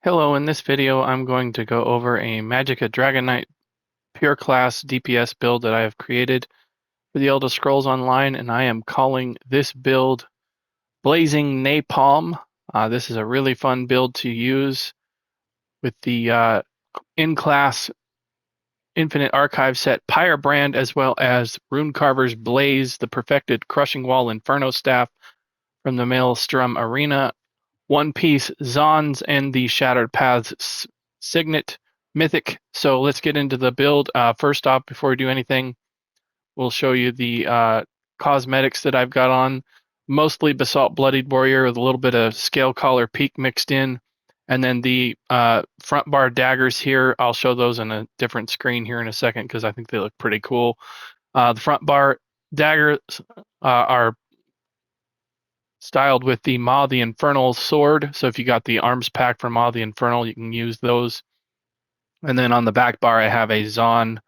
Hello, in this video I'm going to go over a Magicka Dragonknight pure class DPS build that I have created for the Elder Scrolls Online, and I am calling this build Blazing Napalm. This is a really fun build to use with the in-class Infinite Archive set Pyrebrand, as well as Runecarver's Blaze, the perfected Crushing Wall Inferno staff from the Maelstrom Arena, One Piece Zaan's, and the Shattered Paths Signet mythic. So let's get into the build. First off, before we do anything, we'll show you the cosmetics that I've got on. Mostly Basalt Bloodied Warrior with a little bit of Scale Collar Peak mixed in. And then the front bar daggers here, I'll show those in a different screen here in a second because I think they look pretty cool. The front bar daggers are styled with the Maw the Infernal sword. So if you got the arms pack from Maw the Infernal, you can use those. And then on the back bar, I have a Zaan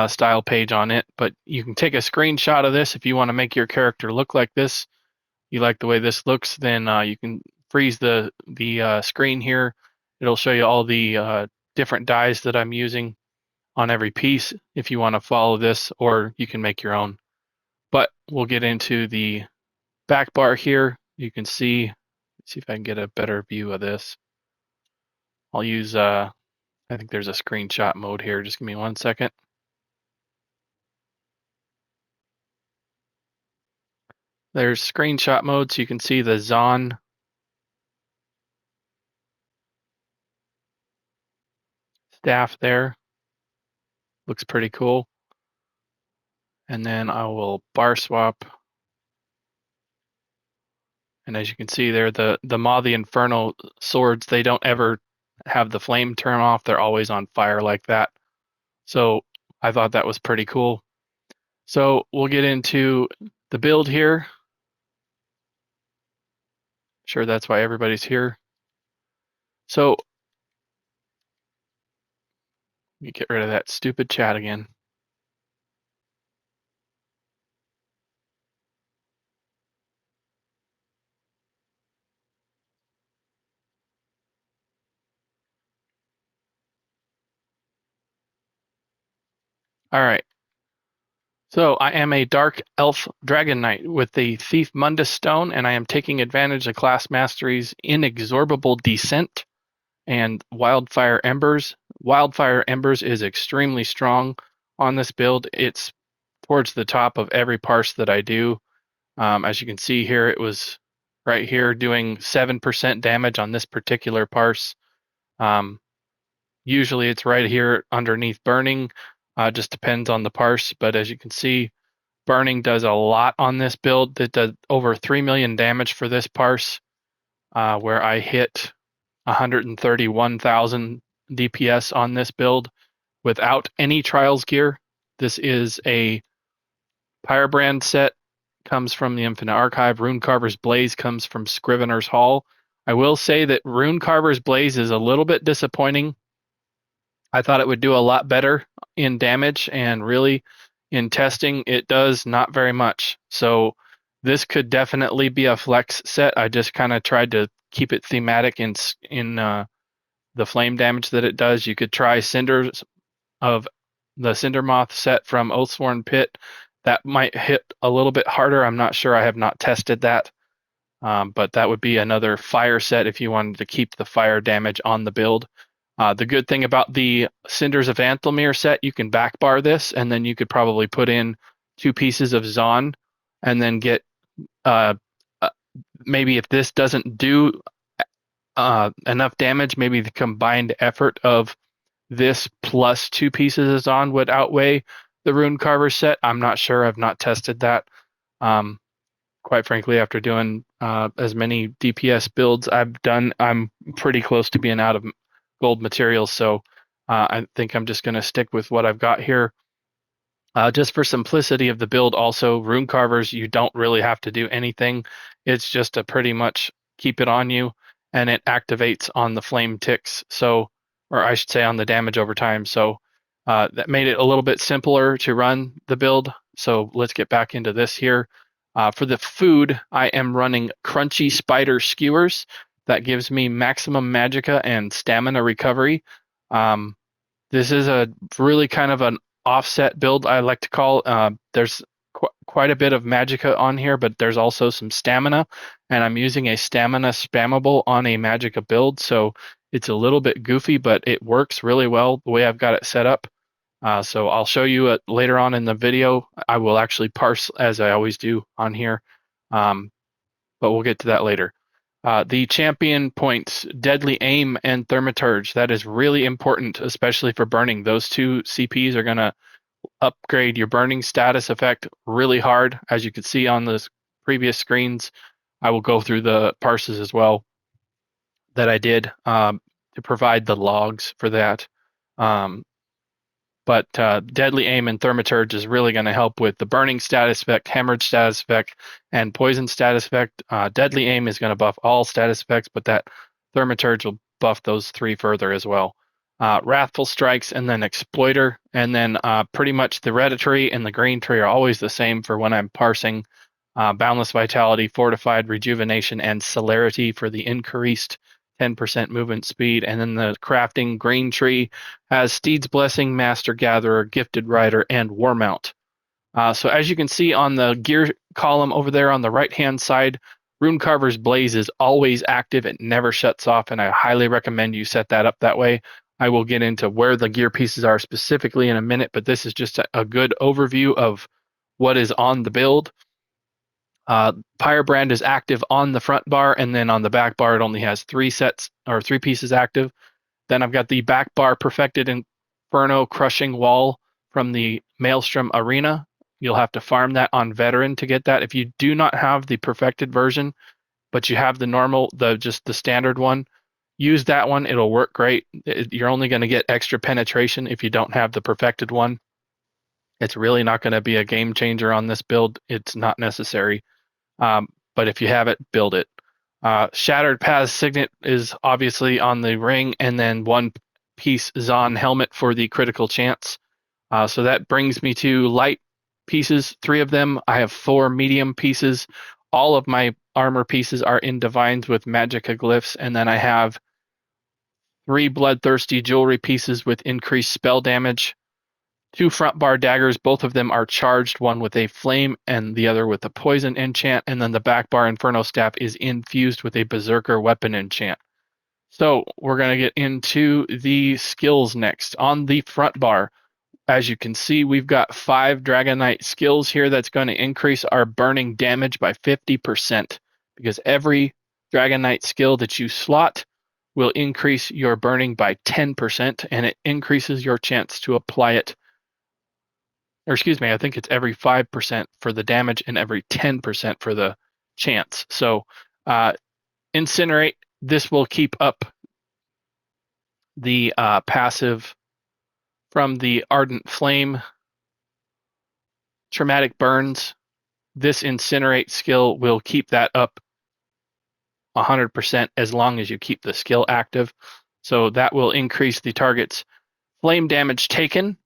style page on it. But you can take a screenshot of this if you want to make your character look like this. You like the way this looks, then you can freeze the screen here. It'll show you all the different dyes that I'm using on every piece if you want to follow this, or you can make your own. But we'll get into the back bar here. You can see if I can get a better view of this. I'll use, I think there's a screenshot mode here. Just give me 1 second. There's screenshot mode, so you can see the Zaan staff there. Looks pretty cool. And then I will bar swap. And as you can see there, the Maw the Infernal swords, they don't ever have the flame turn off. They're always on fire like that. So I thought that was pretty cool. So we'll get into the build here. Sure, that's why everybody's here. So let me get rid of that stupid chat again. All right. So I am a Dark Elf Dragon Knight with the Thief Mundus Stone, and I am taking advantage of class masteries Inexorable Descent and Wildfire Embers. Wildfire Embers is extremely strong on this build. It's towards the top of every parse that I do. As you can see here, it was right here doing 7% damage on this particular parse. Usually it's right here underneath burning. Just depends on the parse, but as you can see, burning does a lot on this build. It does over 3 million damage for this parse, where I hit 131,000 DPS on this build without any trials gear. This is a Pyrebrand set, comes from the Infinite Archive. Runecarver's Blaze comes from Scrivener's Hall. I will say that Runecarver's Blaze is a little bit disappointing. I thought it would do a lot better in damage, and really in testing it does not very much. So this could definitely be a flex set. I just kind of tried to keep it thematic in the flame damage that it does. You could try Cinders of the Cinder Moth set from Oathsworn Pit. That might hit a little bit harder. I'm not sure. I have not tested that. But that would be another fire set if you wanted to keep the fire damage on the build. The good thing about the Cinders of Anthelmere set, you can backbar this, and then you could probably put in 2 pieces of Zaan, and then get maybe if this doesn't do enough damage, maybe the combined effort of this plus 2 pieces of Zaan would outweigh the Runecarver set. I'm not sure. I've not tested that. Quite frankly, after doing as many DPS builds I've done, I'm pretty close to being out of gold materials, so I think I'm just going to stick with what I've got here. Just for simplicity of the build, also, Runecarvers, you don't really have to do anything. It's just to pretty much keep it on you, and it activates on the flame ticks, so, or I should say on the damage over time. So that made it a little bit simpler to run the build. So let's get back into this here. For the food, I am running Crunchy Spider Skewers. that gives me maximum magicka and stamina recovery. This is a really kind of an offset build, I like to call. There's quite a bit of magicka on here, but there's also some stamina, and I'm using a stamina spammable on a magicka build, so it's a little bit goofy, but it works really well the way I've got it set up. So I'll show you later on in the video. I will actually parse as I always do on here, but we'll get to that later. The champion points, Deadly Aim and Thaumaturge. That is really important, especially for burning. Those two CPs are going to upgrade your burning status effect really hard. As you can see on the previous screens, I will go through the parses as well that I did to provide the logs for that. But Deadly Aim and Thaumaturge is really going to help with the burning status effect, hemorrhage status effect, and poison status effect. Deadly Aim is going to buff all status effects, but that Thaumaturge will buff those three further as well. Wrathful Strikes, and then Exploiter, and then pretty much the red tree and the green tree are always the same for when I'm parsing. Boundless Vitality, Fortified Rejuvenation, and Celerity for the increased 10% movement speed. And then the crafting green tree has Steed's Blessing, Master Gatherer, Gifted Rider, and Warmount. So as you can see on the gear column over there on the right-hand side, Runecarver's Blaze is always active. It never shuts off, and I highly recommend you set that up that way. I will get into where the gear pieces are specifically in a minute, but this is just a good overview of what is on the build. Pyrebrand is active on the front bar, and then on the back bar it only has three pieces active. Then I've got the back bar Perfected Inferno Crushing Wall from the Maelstrom Arena. You'll have to farm that on Veteran to get that. If you do not have the perfected version, but you have the normal, just the standard one, use that one. It'll work great. You're only going to get extra penetration if you don't have the perfected one. It's really not going to be a game changer on this build. It's not necessary. But if you have it, build it. Shattered Paths Signet is obviously on the ring, and then one piece Zaan helmet for the critical chance. So that brings me to light pieces, 3 of them. I have 4 medium pieces. All of my armor pieces are in divines with magicka glyphs, and then I have 3 bloodthirsty jewelry pieces with increased spell damage. 2 front bar daggers, both of them are charged, one with a flame and the other with a poison enchant, and then the back bar Inferno staff is infused with a berserker weapon enchant. So we're going to get into the skills next. On the front bar, as you can see, we've got 5 Dragonknight skills here that's going to increase our burning damage by 50%, because every Dragonknight skill that you slot will increase your burning by 10%, and it increases your chance to apply it. Or excuse me, I think it's every 5% for the damage and every 10% for the chance. So Incinerate, this will keep up the passive from the Ardent Flame. Traumatic Burns, this Incinerate skill will keep that up 100% as long as you keep the skill active. So that will increase the target's flame damage taken.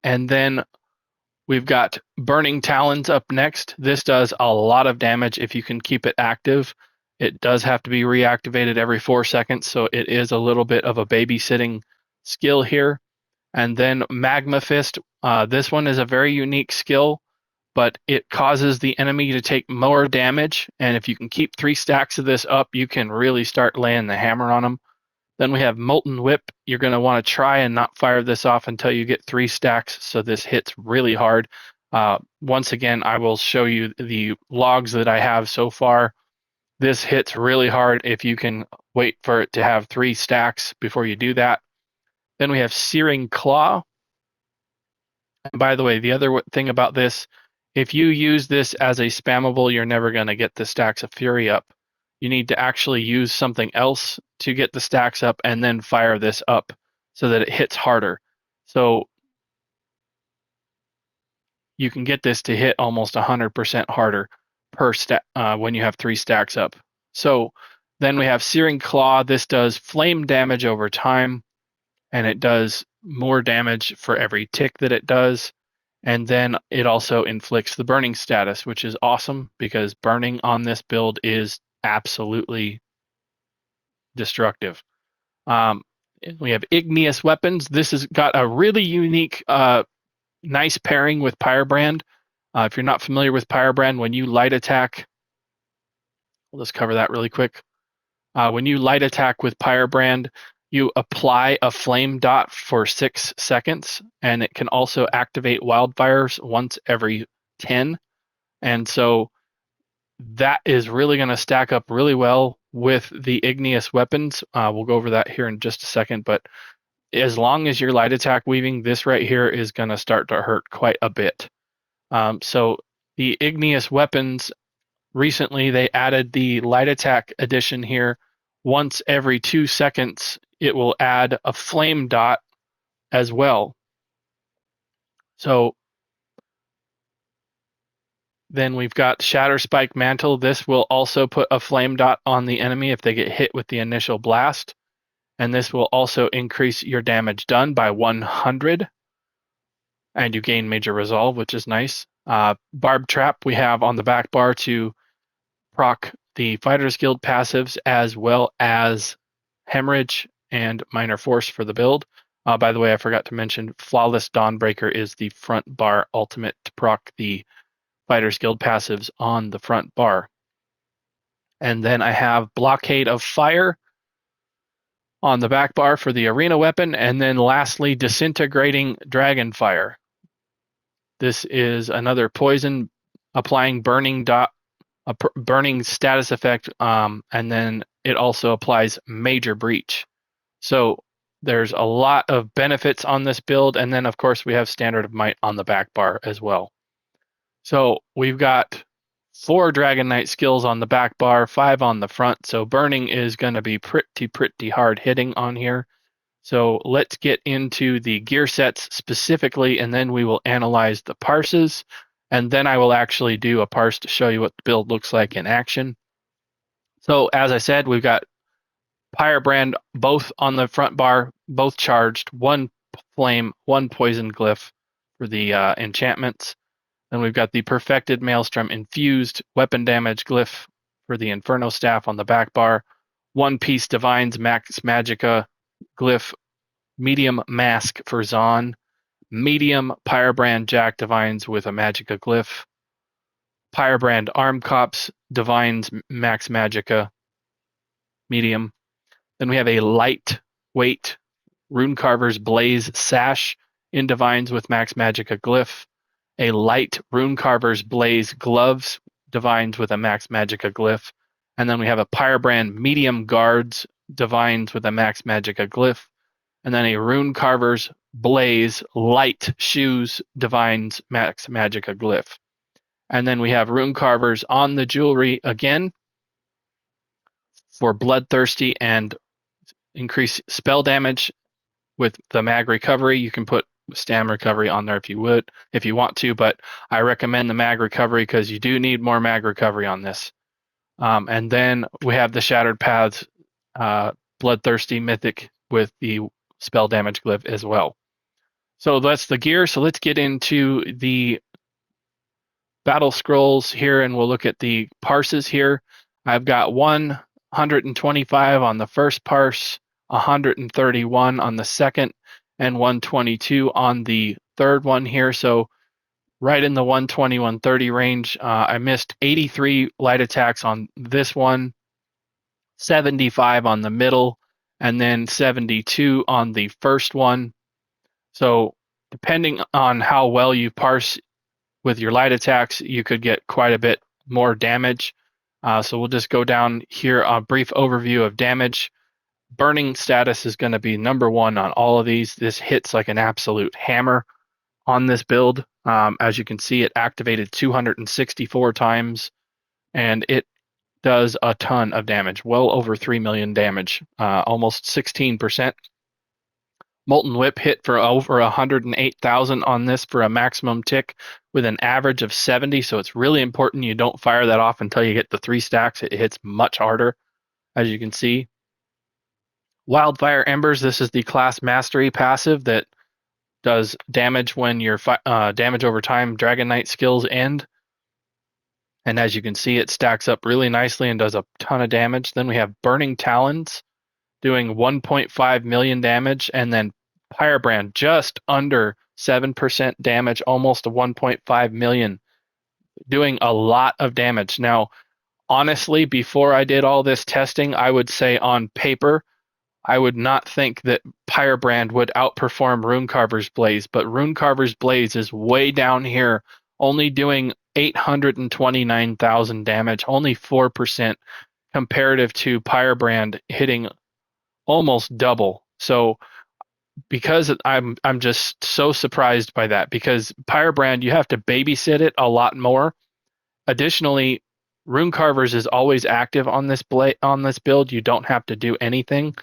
And then we've got Burning Talons up next. This does a lot of damage if you can keep it active. It does have to be reactivated every 4 seconds, so it is a little bit of a babysitting skill here. And then Magma Fist. This one is a very unique skill, but it causes the enemy to take more damage. And if you can keep 3 stacks of this up, you can really start laying the hammer on them. Then we have Molten Whip. You're going to want to try and not fire this off until you get 3 stacks, so this hits really hard. Once again, I will show you the logs that I have so far. This hits really hard if you can wait for it to have 3 stacks before you do that. Then we have Searing Claw. And by the way, the other thing about this, if you use this as a spammable, you're never going to get the stacks of Fury up. You need to actually use something else to get the stacks up and then fire this up so that it hits harder. So you can get this to hit almost 100% harder per stack when you have 3 stacks up. So then we have Searing Claw. This does flame damage over time, and it does more damage for every tick that it does. And then it also inflicts the burning status, which is awesome because burning on this build is absolutely destructive. We have Igneous weapons. This has got a really unique, nice pairing with Pyrebrand. If you're not familiar with Pyrebrand, when you light attack, we'll just cover that really quick. When you light attack with Pyrebrand, you apply a flame dot for 6 seconds, and it can also activate wildfires once every 10. And so that is really going to stack up really well with the Igneous weapons. We'll go over that here in just a second, but as long as you're light attack weaving, this right here is going to start to hurt quite a bit. So the Igneous weapons, recently they added the light attack edition here. Once every 2 seconds, it will add a flame dot as well. So then we've got Shatterspike Mantle. This will also put a flame dot on the enemy if they get hit with the initial blast. And this will also increase your damage done by 100. And you gain major resolve, which is nice. Barb Trap we have on the back bar to proc the Fighters Guild passives, as well as Hemorrhage and Minor Force for the build. By the way, I forgot to mention Flawless Dawnbreaker is the front bar ultimate to proc the Fighters Guild passives on the front bar. And then I have Blockade of Fire on the back bar for the arena weapon. And then lastly, Disintegrating Dragonfire. This is another poison, applying burning dot, a burning status effect, and then it also applies Major Breach. So there's a lot of benefits on this build, and then of course we have Standard of Might on the back bar as well. So we've got 4 Dragonknight skills on the back bar, 5 on the front. So burning is going to be pretty hard hitting on here. So let's get into the gear sets specifically, and then we will analyze the parses, and then I will actually do a parse to show you what the build looks like in action. So as I said, we've got Pyrebrand both on the front bar, both charged, 1 flame, 1 poison glyph for the enchantments. Then we've got the Perfected Maelstrom infused weapon damage glyph for the Inferno staff on the back bar, 1 piece Divines Max Magicka glyph, medium mask for Zaan, medium Pyrebrand Jack Divines with a Magicka glyph, Pyrebrand Arm Cops Divines Max Magicka, medium. Then we have a lightweight Runecarver's Blaze Sash in Divines with Max Magicka glyph, a light Runecarver's Blaze Gloves Divines with a Max Magicka glyph, and then we have a Pyrebrand Medium Guards Divines with a Max Magicka glyph, and then a Runecarver's Blaze Light Shoes Divines Max Magicka glyph. And then we have Runecarvers on the jewelry again for Bloodthirsty and increase spell damage with the mag recovery. You can put stam recovery on there if you want to, but I recommend the mag recovery because you do need more mag recovery on this. And then we have the Shattered Paths Bloodthirsty Mythic with the spell damage glyph as well. So that's the gear. So let's get into the battle scrolls here, and we'll look at the parses here. I've got 125 on the first parse, 131 on the second, and 122 on the third one here. So right in the 120, 130 range. I missed 83 light attacks on this one, 75 on the middle, and then 72 on the first one. So depending on how well you parse with your light attacks, you could get quite a bit more damage. So we'll just go down here, a brief overview of damage. Burning status is going to be number 1 on all of these. This hits like an absolute hammer on this build. As you can see, it activated 264 times, and it does a ton of damage, well over 3 million damage, almost 16%. Molten Whip hit for over 108,000 on this for a maximum tick with an average of 70, so it's really important you don't fire that off until you get the 3 stacks. It hits much harder, as you can see. Wildfire Embers, this is the class mastery passive that does damage when your damage over time Dragonknight skills end. And as you can see, it stacks up really nicely and does a ton of damage. Then we have Burning Talons doing 1.5 million damage, and then Pyrebrand just under 7% damage, almost a 1.5 million, doing a lot of damage. Now, honestly, before I did all this testing, I would say on paper, I would not think that Pyrebrand would outperform Runecarver's Blaze, but Runecarver's Blaze is way down here, only doing 829,000 damage, only 4% comparative to Pyrebrand hitting almost double. So because I'm just so surprised by that, because Pyrebrand, you have to babysit it a lot more. Additionally, Runecarver's is always active on this build. You don't have to do anything.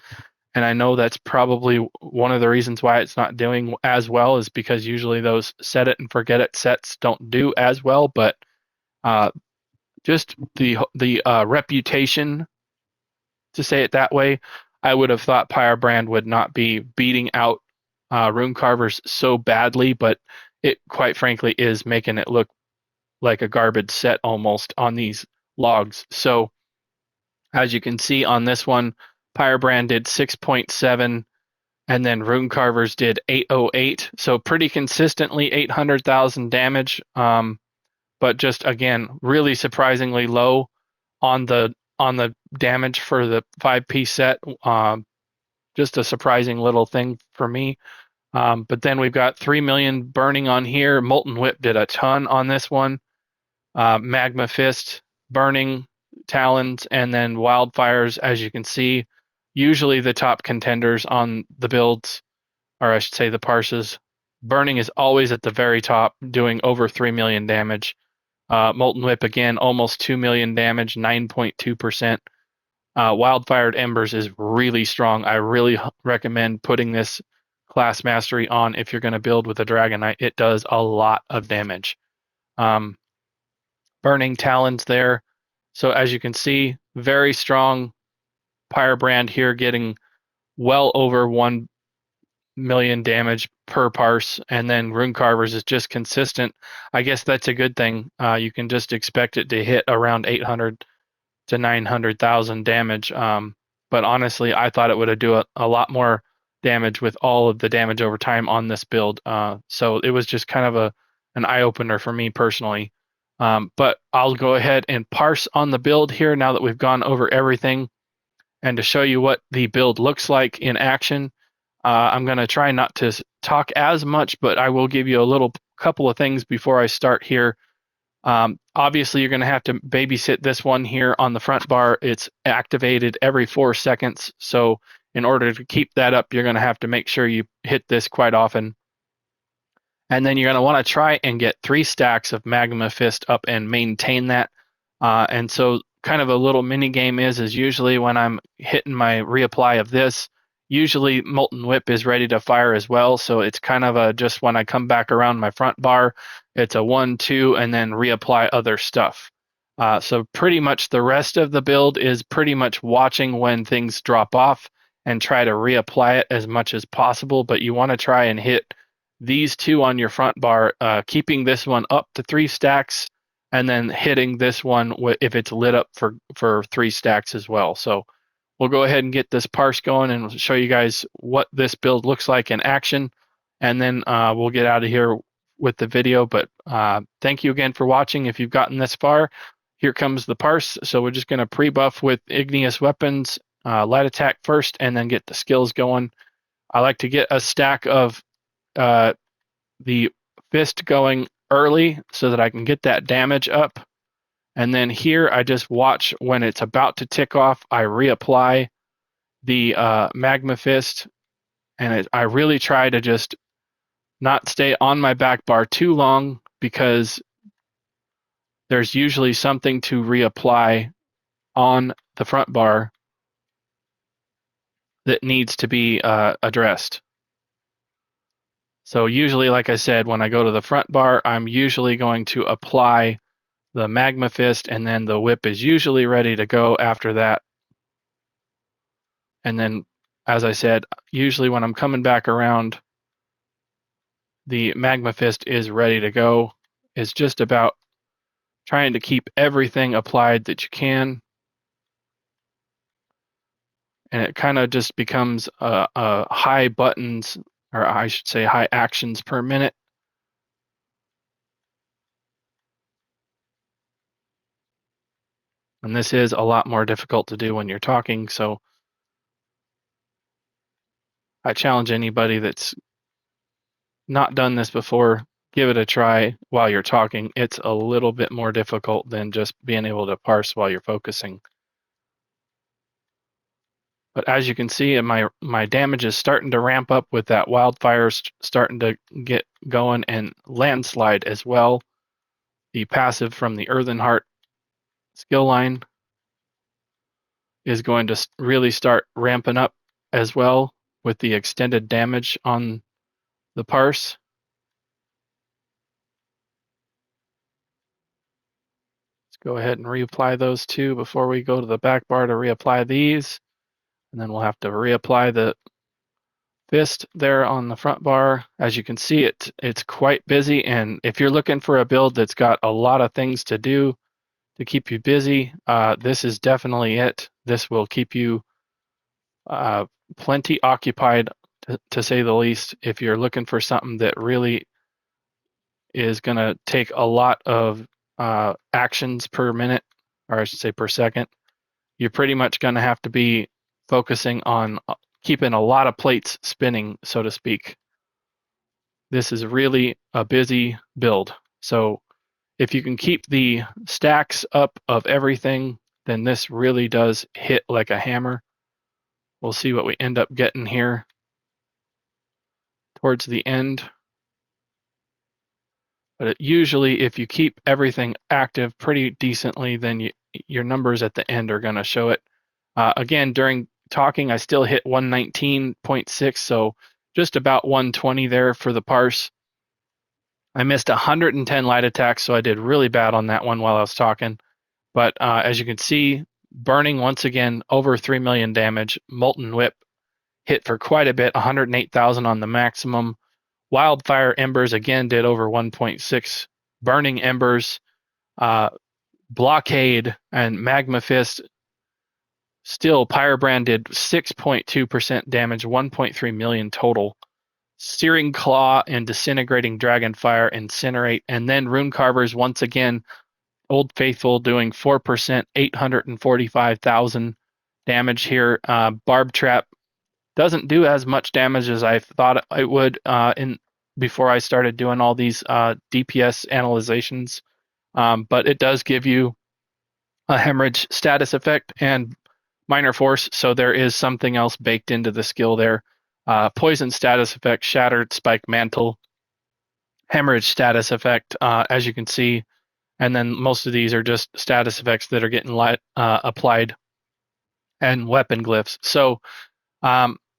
And I know that's probably one of the reasons why it's not doing as well, is because usually those set it and forget it sets don't do as well. But just the reputation, to say it that way, I would have thought Pyrebrand would not be beating out Runecarver's so badly, but it quite frankly is making it look like a garbage set almost on these logs. So as you can see on this one, Pyrebrand did 6.7, and then Runecarver's did 808. So pretty consistently 800,000 damage, but just again really surprisingly low on the damage for the 5-piece set. Just a surprising little thing for me. But then we've got 3 million burning on here. Molten Whip did a ton on this one. Magma Fist, Burning, Talons, and then Wildfires, as you can see. Usually the top contenders on the builds, or I should say the parses. Burning is always at the very top, doing over 3 million damage. Molten Whip, again, almost 2 million damage, 9.2%. Wildfired Embers is really strong. I really recommend putting this class mastery on if you're going to build with a Dragonknight. It does a lot of damage. Burning Talons there. So as you can see, very strong Pyrebrand here, getting well over 1 million damage per parse, and then Runecarver's is just consistent. I guess that's a good thing. You can just expect it to hit around 800 to 900,000 damage. But honestly, I thought it would do a lot more damage with all of the damage over time on this build. So it was just kind of an eye opener for me personally. But I'll go ahead and parse on the build here now that we've gone over everything, and to show you what the build looks like in action. I'm going to try not to talk as much, but I will give you a couple of things before I start here. Obviously, you're going to have to babysit this one here on the front bar. It's activated every 4 seconds. So in order to keep that up, you're going to have to make sure you hit this quite often. And then you're going to want to try and get 3 stacks of Magma Fist up and maintain that. And so kind of a little mini game is usually when I'm hitting my reapply of this, usually Molten Whip is ready to fire as well. So it's kind of just when I come back around my front bar, it's a 1, 2, and then reapply other stuff. So pretty much the rest of the build is pretty much watching when things drop off and try to reapply it as much as possible. But you want to try and hit these 2 on your front bar, keeping this one up to 3 stacks, and then hitting this one if it's lit up for 3 stacks as well. So we'll go ahead and get this parse going and show you guys what this build looks like in action, and then we'll get out of here with the video. But thank you again for watching. If you've gotten this far, here comes the parse. So we're just going to pre-buff with Igneous weapons, light attack first, and then get the skills going. I like to get a stack of the fist going early so that I can get that damage up. And then here I just watch when it's about to tick off, I reapply the Magma Fist, and I really try to just not stay on my back bar too long, because there's usually something to reapply on the front bar that needs to be addressed. So usually, like I said, when I go to the front bar, I'm usually going to apply the Magma Fist, and then the whip is usually ready to go after that. And then, as I said, usually when I'm coming back around, the Magma Fist is ready to go. It's just about trying to keep everything applied that you can. And it kind of just becomes a high buttons, or I should say high actions per minute. And this is a lot more difficult to do when you're talking, so I challenge anybody that's not done this before, give it a try while you're talking. It's a little bit more difficult than just being able to parse while you're focusing. But as you can see, my damage is starting to ramp up with that Wildfire starting to get going, and Landslide as well. The passive from the Earthen Heart skill line is going to really start ramping up as well with the extended damage on the Parse. Let's go ahead and reapply those two before we go to the back bar to reapply these. And then we'll have to reapply the fist there on the front bar. As you can see, it's quite busy, and if you're looking for a build that's got a lot of things to do to keep you busy, this is definitely it. This will keep you plenty occupied, to say the least, if you're looking for something that really is going to take a lot of actions per minute, or I should say per second. You're pretty much going to have to be focusing on keeping a lot of plates spinning, so to speak. This is really a busy build. So if you can keep the stacks up of everything, then this really does hit like a hammer. We'll see what we end up getting here towards the end. But usually, if you keep everything active pretty decently, then your numbers at the end are going to show it. Again, during talking, I still hit 119.6, so just about 120 there for the parse. I missed 110 light attacks, so I did really bad on that one while I was talking. But as you can see, burning once again over 3 million damage. Molten Whip hit for quite a bit, 108,000 on the maximum. Wildfire Embers again did over 1.6. Burning Embers, Blockade, and Magma Fist. Still, Pyrebrand did 6.2% damage, 1.3 million total. Searing Claw and Disintegrating Dragonfire, Incinerate, and then Runecarvers once again, Old Faithful doing 4%, 845,000 damage here. Barb Trap doesn't do as much damage as I thought it would before I started doing all these DPS analyzations, but it does give you a hemorrhage status effect and minor force, so there is something else baked into the skill there. Poison status effect, Shattered Spike Mantle, hemorrhage status effect, as you can see, and then most of these are just status effects that are getting applied, and weapon glyphs. So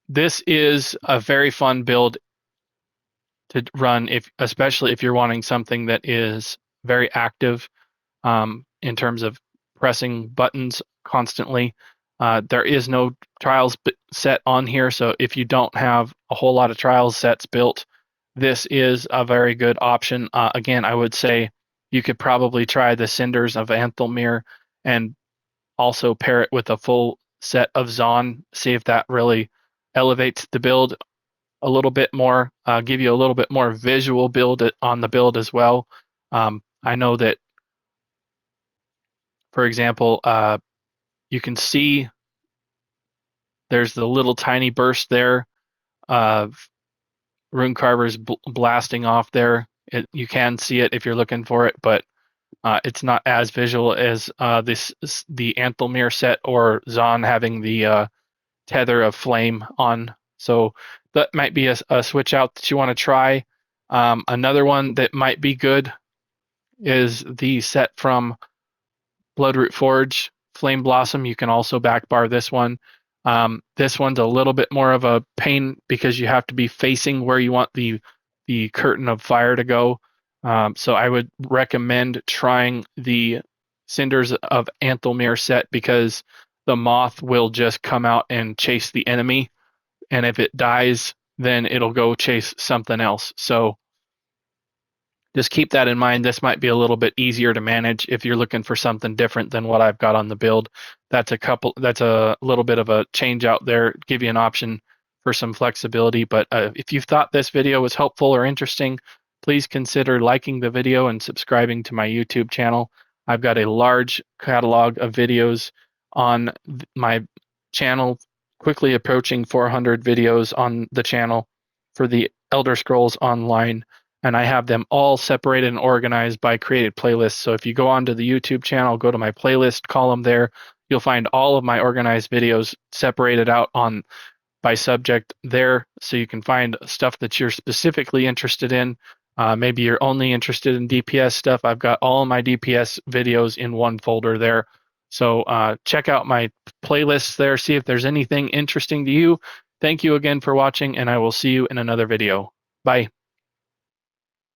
this is a very fun build to run, especially if you're wanting something that is very active in terms of pressing buttons constantly. There is no trials set on here, so if you don't have a whole lot of trials sets built, this is a very good option. Again, I would say you could probably try the Cinders of Anthelmere and also pair it with a full set of Zaan, see if that really elevates the build a little bit more, give you a little bit more visual build on the build as well. I know that, for example, you can see there's the little tiny burst there of Runecarver's blasting off there. You can see it if you're looking for it, but it's not as visual as the Anthelmere set or Zaan having the tether of flame on. So that might be a switch out that you want to try. Another one that might be good is the set from Bloodroot Forge, Flame Blossom. You can also backbar this one. This one's a little bit more of a pain because you have to be facing where you want the curtain of fire to go. So I would recommend trying the Cinders of Anthelmere set because the moth will just come out and chase the enemy, and if it dies, then it'll go chase something else. So just keep that in mind. This might be a little bit easier to manage if you're looking for something different than what I've got on the build. That's a little bit of a change out there, give you an option for some flexibility. But if you thought this video was helpful or interesting, please consider liking the video and subscribing to my YouTube channel. I've got a large catalog of videos on my channel, quickly approaching 400 videos on the channel for the Elder Scrolls Online, and I have them all separated and organized by created playlists. So if you go onto the YouTube channel, go to my playlist column there, you'll find all of my organized videos separated out on by subject there, so you can find stuff that you're specifically interested in. Maybe you're only interested in DPS stuff. I've got all my DPS videos in one folder there. So check out my playlists there, see if there's anything interesting to you. Thank you again for watching, and I will see you in another video. Bye.